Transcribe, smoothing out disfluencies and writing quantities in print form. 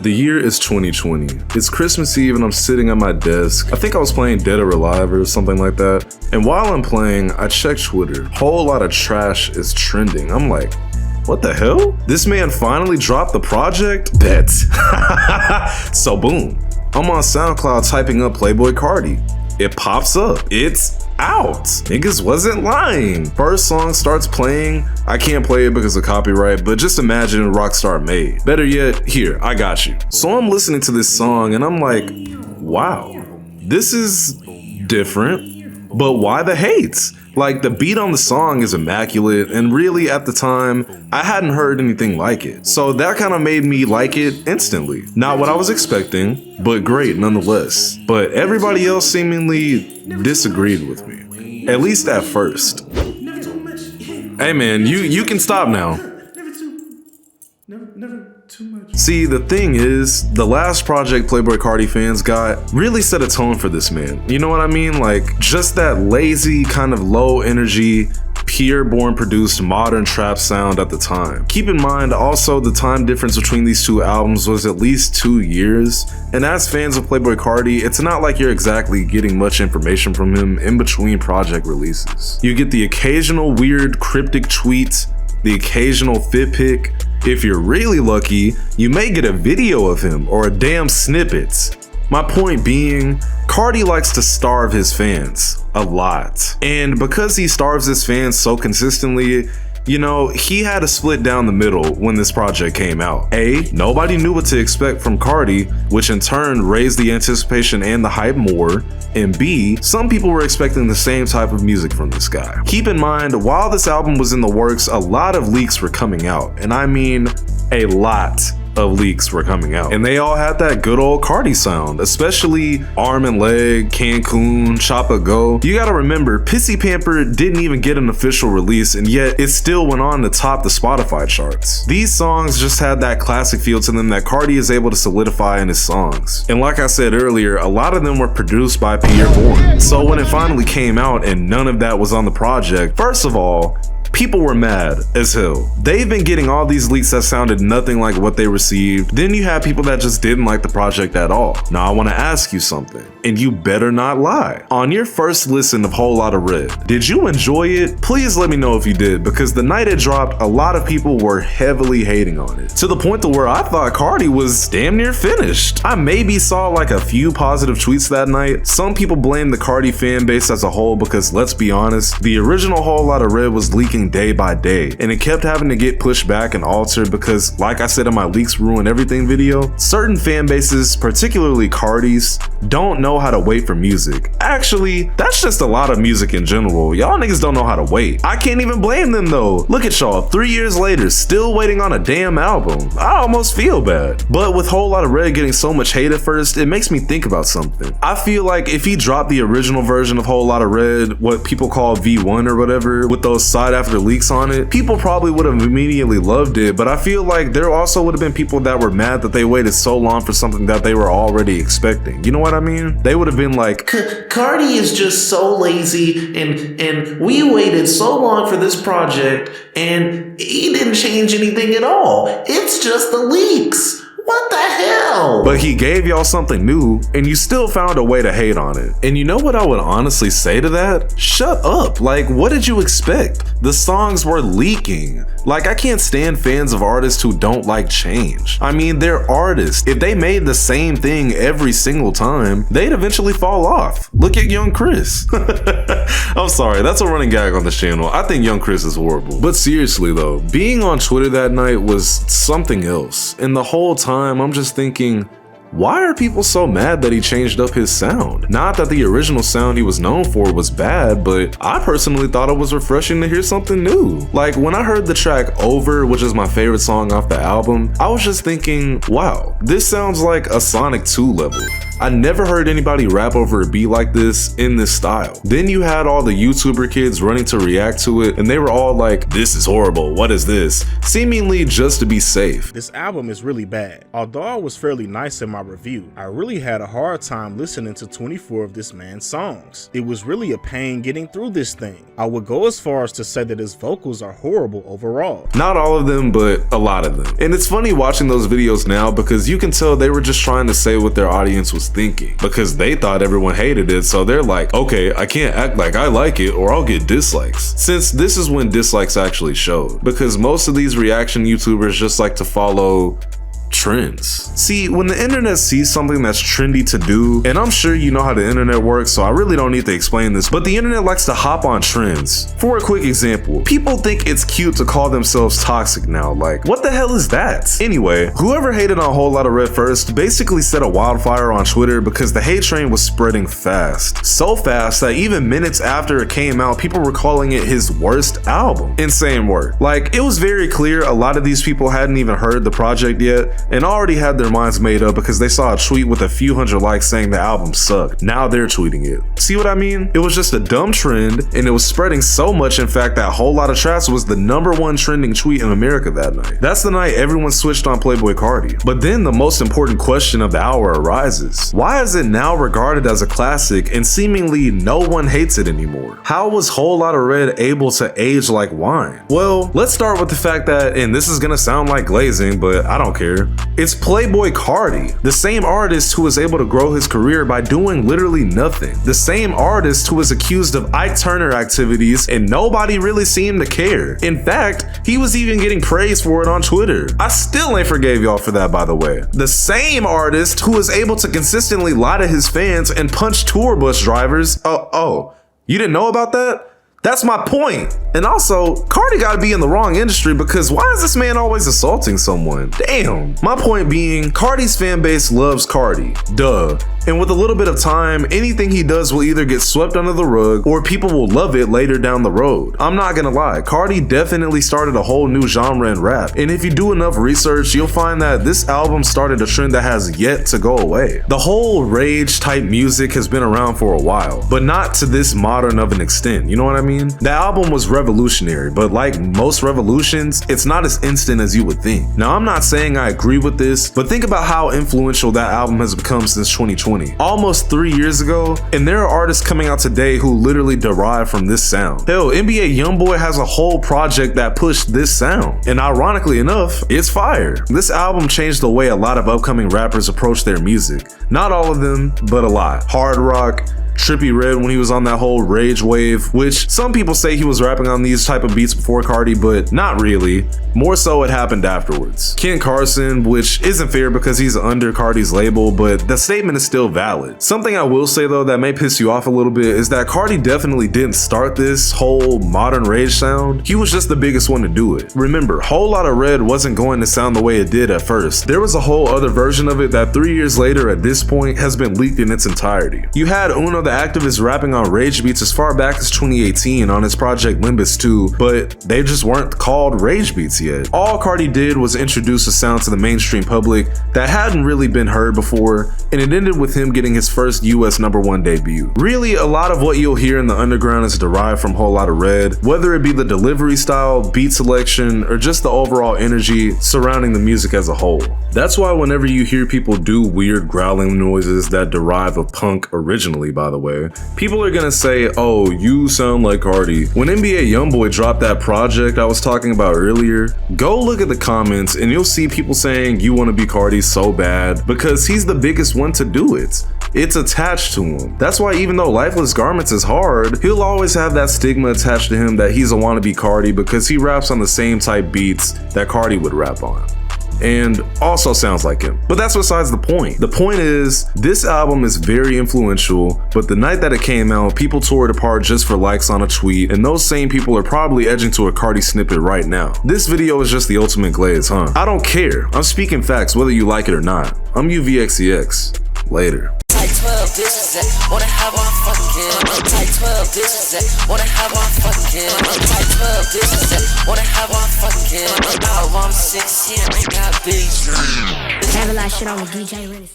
The year is 2020. It's Christmas Eve and I'm sitting at my desk. I think I was playing Dead or Alive or something like that. And while I'm playing, I check Twitter. Whole lot of trash is trending. I'm like, what the hell? This man finally dropped the project? Bet. So boom, I'm on SoundCloud typing up Playboi Carti. It pops up. It's out. Niggas wasn't lying. First song starts playing. I can't play it because of copyright, but just imagine Rockstar made. Better yet, here, I got you. So I'm listening to this song and I'm like, wow, this is different, but why the hates? Like, the beat on the song is immaculate, and really at the time, I hadn't heard anything like it. So that kind of made me like it instantly. Not what I was expecting, but great nonetheless. But everybody else seemingly disagreed with me, at least at first. Hey man, you can stop now. Never too much. See, the thing is, the last project Playboi Carti fans got really set a tone for this man. You know what I mean? Like, just that lazy, kind of low energy, Pierre-born produced modern trap sound at the time. Keep in mind also the time difference between these two albums was at least 2 years, and as fans of Playboi Carti, it's not like you're exactly getting much information from him in between project releases. You get the occasional weird cryptic tweet, the occasional fit pic. If you're really lucky, you may get a video of him or a damn snippets. My point being, Carti likes to starve his fans a lot. And because he starves his fans so consistently, you know, he had a split down the middle when this project came out. A, nobody knew what to expect from Carti, which in turn raised the anticipation and the hype more. And B, some people were expecting the same type of music from this guy. Keep in mind, while this album was in the works, a lot of leaks were coming out. And I mean, a lot of leaks were coming out, and they all had that good old Carti sound, especially Arm and Leg, Cancun, Choppa Go. You gotta remember, Pissy Pamper didn't even get an official release, and yet it still went on to top the Spotify charts. These songs just had that classic feel to them that Carti is able to solidify in his songs. And like I said earlier, a lot of them were produced by Pierre-born. So when it finally came out and none of that was on the project, first of all, people were mad as hell. They've been getting all these leaks that sounded nothing like what they received. Then you have people that just didn't like the project at all. Now I want to ask you something, and you better not lie. On your first listen of Whole Lotta Red, did you enjoy it? Please let me know if you did, because the night it dropped, a lot of people were heavily hating on it, to the point to where I thought Carti was damn near finished. I maybe saw like a few positive tweets that night. Some people blame the Carti fan base as a whole because, let's be honest, the original Whole Lotta Red was leaking day by day, and it kept having to get pushed back and altered because, like I said in my Leaks Ruin Everything video, certain fan bases, particularly Carti's, don't know how to wait for music. Actually, that's just a lot of music in general. Y'all niggas don't know how to wait. I can't even blame them though. Look at y'all, 3 years later, still waiting on a damn album. I almost feel bad. But with Whole Lotta Red getting so much hate at first, it makes me think about something. I feel like if he dropped the original version of Whole Lotta Red, what people call V1 or whatever, with those side after leaks on it, people probably would have immediately loved it, but I feel like there also would have been people that were mad that they waited so long for something that they were already expecting. You know what I mean? They would have been like, Carti is just so lazy, and we waited so long for this project, and he didn't change anything at all. It's just the leaks. What the hell? But he gave y'all something new, and you still found a way to hate on it. And you know what I would honestly say to that? Shut up. Like, what did you expect? The songs were leaking. Like, I can't stand fans of artists who don't like change. I mean, they're artists. If they made the same thing every single time, they'd eventually fall off. Look at Young Chris. I'm sorry, that's a running gag on this channel. I think Young Chris is horrible. But seriously though, being on Twitter that night was something else. And the whole time, I'm just thinking, why are people so mad that he changed up his sound? Not that the original sound he was known for was bad, but I personally thought it was refreshing to hear something new. Like, when I heard the track Over, which is my favorite song off the album, I was just thinking, wow, this sounds like a Sonic 2 level. I never heard anybody rap over a beat like this in this style. Then you had all the YouTuber kids running to react to it, and they were all like, this is horrible, what is this? Seemingly just to be safe. This album is really bad. Although I was fairly nice in my review, I really had a hard time listening to 24 of this man's songs. It was really a pain getting through this thing. I would go as far as to say that his vocals are horrible overall. Not all of them, but a lot of them. And it's funny watching those videos now because you can tell they were just trying to say what their audience was thinking, because they thought everyone hated it, so they're like, okay, I can't act like I like it or I'll get dislikes. Since this is when dislikes actually showed, because most of these reaction YouTubers just like to follow trends. See, when the internet sees something that's trendy to do, and I'm sure you know how the internet works, so I really don't need to explain this, but the internet likes to hop on trends. For a quick example, people think it's cute to call themselves toxic now. Like, what the hell is that? Anyway, whoever hated on a whole lot of Red first basically set a wildfire on Twitter because the hate train was spreading fast. So fast that even minutes after it came out, people were calling it his worst album. Insane work. Like, it was very clear a lot of these people hadn't even heard the project yet, and already had their minds made up because they saw a tweet with a few hundred likes saying the album sucked. Now they're tweeting it. See what I mean? It was just a dumb trend, and it was spreading so much, in fact, that whole lot of trash was the #1 trending tweet in America that night. That's the night everyone switched on Playboi Carti. But then the most important question of the hour arises. Why is it now regarded as a classic and seemingly no one hates it anymore? How was Whole Lotta Red able to age like wine? Well, let's start with the fact that, and this is gonna sound like glazing, but I don't care, it's Playboi Carti, the same artist who was able to grow his career by doing literally nothing. The same artist who was accused of Ike Turner activities and nobody really seemed to care. In fact, he was even getting praised for it on Twitter. I still ain't forgave y'all for that, by the way. The same artist who was able to consistently lie to his fans and punch tour bus drivers. Oh, you didn't know about that? That's my point. And also, Carti gotta be in the wrong industry because why is this man always assaulting someone? Damn. My point being, Carti's fan base loves Carti. Duh. And with a little bit of time, anything he does will either get swept under the rug or people will love it later down the road. I'm not gonna lie, Carti definitely started a whole new genre in rap. And if you do enough research, you'll find that this album started a trend that has yet to go away. The whole rage type music has been around for a while, but not to this modern of an extent, you know what I mean? The album was revolutionary, but like most revolutions, it's not as instant as you would think. Now, I'm not saying I agree with this, but think about how influential that album has become since 2020. Almost 3 years ago, and there are artists coming out today who literally derive from this sound. Hell, NBA YoungBoy has a whole project that pushed this sound, and ironically enough, it's fire. This album changed the way a lot of upcoming rappers approach their music. Not all of them, but a lot. Hard rock, Trippie Redd when he was on that whole rage wave, which some people say he was rapping on these type of beats before Carti, but not really. More so it happened afterwards. Ken Carson, which isn't fair because he's under Carti's label, but the statement is still valid. Something I will say though that may piss you off a little bit is that Carti definitely didn't start this whole modern rage sound. He was just the biggest one to do it. Remember, Whole Lotta Red wasn't going to sound the way it did at first. There was a whole other version of it that 3 years later at this point has been leaked in its entirety. You had Uno the Activist rapping on rage beats as far back as 2018 on his project Limbus 2, but they just weren't called rage beats yet. All Carti did was introduce a sound to the mainstream public that hadn't really been heard before, and it ended with him getting his first US #1 debut. Really, a lot of what you'll hear in the underground is derived from Whole Lotta Red, whether it be the delivery style, beat selection, or just the overall energy surrounding the music as a whole. That's why whenever you hear people do weird growling noises that derive of punk originally, by the way, people are gonna say, oh, you sound like Carti. When NBA YoungBoy dropped that project I was talking about earlier, go look at the comments and you'll see people saying you want to be Carti so bad because he's the biggest one to do it. It's attached to him. That's why even though Lifeless Garments is hard, he'll always have that stigma attached to him that he's a wannabe Carti because he raps on the same type beats that Carti would rap on. And also sounds like him. But that's besides the point. The point is, this album is very influential, but the night that it came out, people tore it apart just for likes on a tweet, and those same people are probably edging to a Carti snippet right now. This video is just the ultimate glaze, huh? I don't care. I'm speaking facts whether you like it or not. I'm UVXEX. Later. Tight 12 bitches that wanna have our fucking. Tight 12 bitches that wanna have our fucking. Tight 12 bitches that wanna have our fucking. Now I'm 6 years, got big dreams. Have a lot of shit on with DJ Rennie.